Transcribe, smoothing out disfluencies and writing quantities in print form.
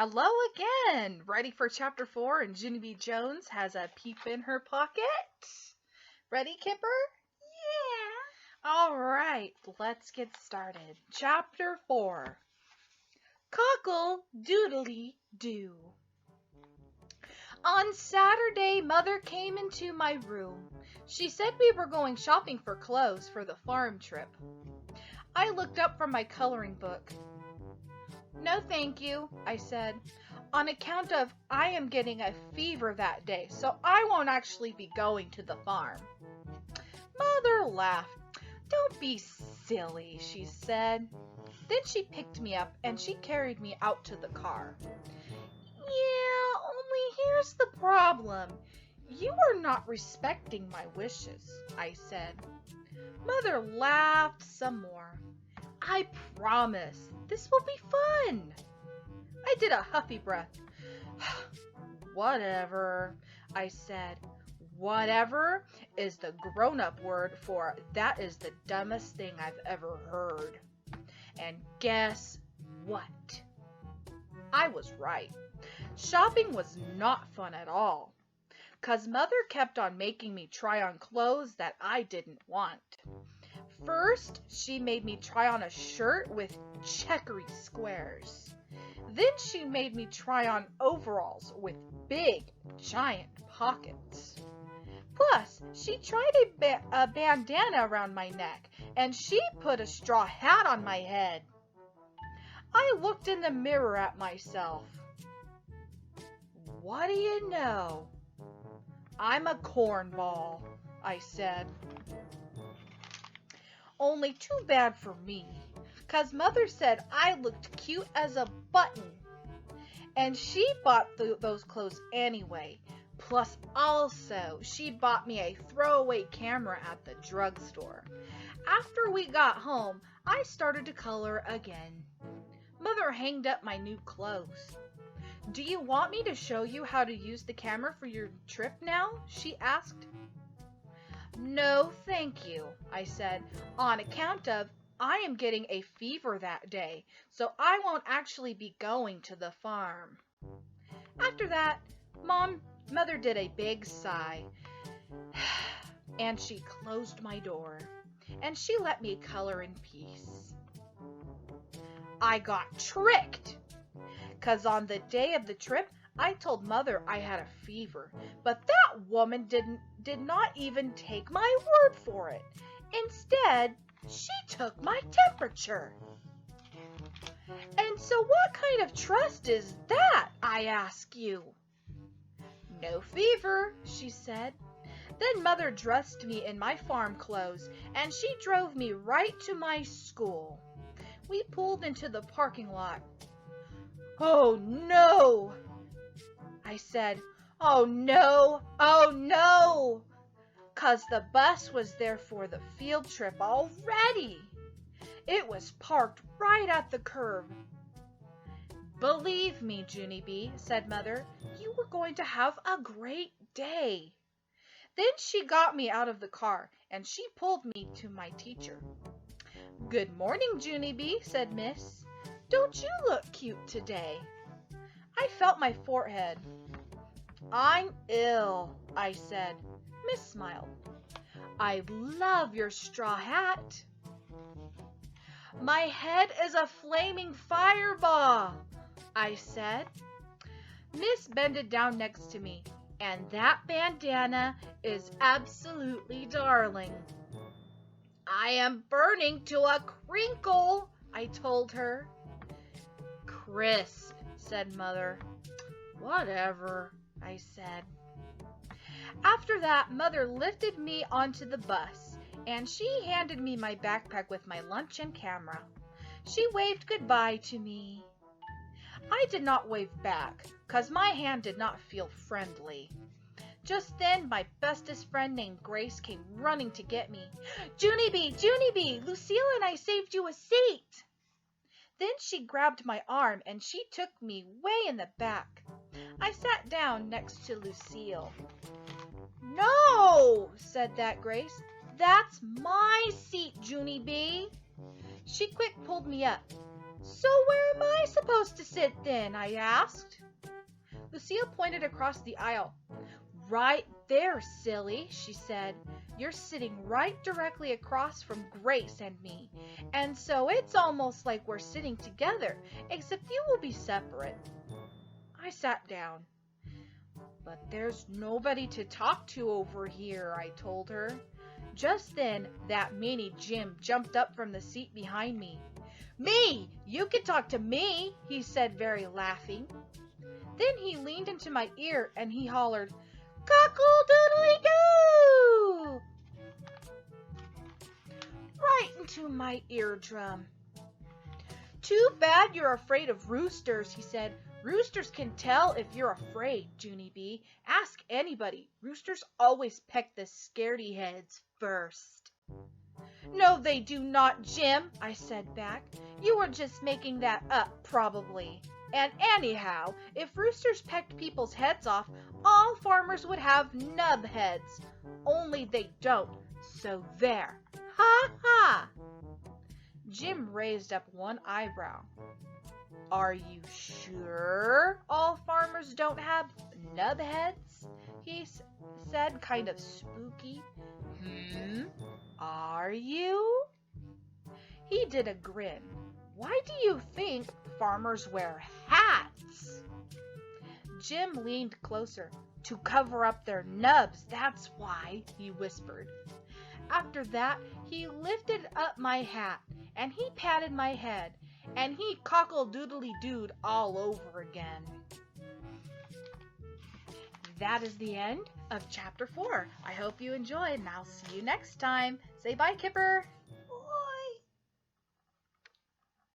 Hello again! Ready for chapter 4 and Junie B Jones has a peep in her pocket? Ready, Kipper? Yeah. Alright, let's get started. Chapter 4. Cockle Doodly Doo. On Saturday, Mother came into my room. She said we were going shopping for clothes for the farm trip. I looked up from my coloring book. No, thank you, I said, on account of I am getting a fever that day, so I won't actually be going to the farm. Mother laughed. Don't be silly, she said. Then she picked me up and she carried me out to the car. Yeah, only here's the problem. You are not respecting my wishes, I said. Mother laughed some more. I promise, this will be fun. I did a huffy breath. Whatever, I said. Whatever is the grown-up word for that is the dumbest thing I've ever heard. And guess what? I was right. Shopping was not fun at all, 'cause Mother kept on making me try on clothes that I didn't want. First, she made me try on a shirt with checkery squares. Then she made me try on overalls with big, giant pockets. Plus, she tried a bandana around my neck, and she put a straw hat on my head. I looked in the mirror at myself. What do you know? I'm a cornball, I said. Only too bad for me, 'cause Mother said I looked cute as a button. And she bought those clothes anyway. Plus also, she bought me a throwaway camera at the drugstore. After we got home, I started to color again. Mother hanged up my new clothes. Do you want me to show you how to use the camera for your trip now? She asked. No, thank you, I said, on account of I am getting a fever that day, so I won't actually be going to the farm. After that, Mother did a big sigh, and she closed my door, and she let me color in peace. I got tricked, 'cause on the day of the trip, I told Mother I had a fever, but that woman did not even take my word for it. Instead, she took my temperature. And so what kind of trust is that, I ask you? No fever, she said. Then Mother dressed me in my farm clothes, and she drove me right to my school. We pulled into the parking lot. Oh, no! I said, oh no, 'cause the bus was there for the field trip already. It was parked right at the curb. Believe me, Junie B, said Mother, you were going to have a great day. Then she got me out of the car, and she pulled me to my teacher. Good morning, Junie B, said Miss. Don't you look cute today? I felt my forehead. I'm ill, I said. Miss smiled. I love your straw hat. My head is a flaming fireball, I said. Miss bended down next to me, and that bandana is absolutely darling. I am burning to a crinkle, I told her. Crisp, said Mother. Whatever, I said. After that, Mother lifted me onto the bus, and she handed me my backpack with my lunch and camera. She waved goodbye to me. I did not wave back, 'cause my hand did not feel friendly. Just then, my bestest friend named Grace came running to get me. Junie B, Lucille and I saved you a seat. Then she grabbed my arm and she took me way in the back. I sat down next to Lucille. No, said that Grace. That's my seat, Junie B. She quick pulled me up. So where am I supposed to sit then? I asked. Lucille pointed across the aisle. Right there, silly, she said. You're sitting right directly across from Grace and me, and so it's almost like we're sitting together, except you will be separate. I sat down. But there's nobody to talk to over here, I told her. Just then, that meanie Jim jumped up from the seat behind me. Me! You can talk to me, he said, very laughing. Then he leaned into my ear and he hollered, Cockle-doodly-doo! Right into my eardrum. Too bad you're afraid of roosters, he said. Roosters can tell if you're afraid, Junie B. Ask anybody. Roosters always peck the scaredy heads first. No, they do not, Jim, I said back. You were just making that up, probably. And anyhow, if roosters pecked people's heads off, all farmers would have nub heads. Only they don't, so there. Ha ha! Jim raised up one eyebrow. Are you sure all farmers don't have nub heads? He said, kind of spooky. Are you? He did a grin. Why do you think farmers wear hats? Jim leaned closer. To cover up their nubs, that's why, he whispered. After that, he lifted up my hat, and he patted my head, and he cockle-doodly-dooed all over again. That is the end of Chapter 4. I hope you enjoyed, and I'll see you next time. Say bye, Kipper.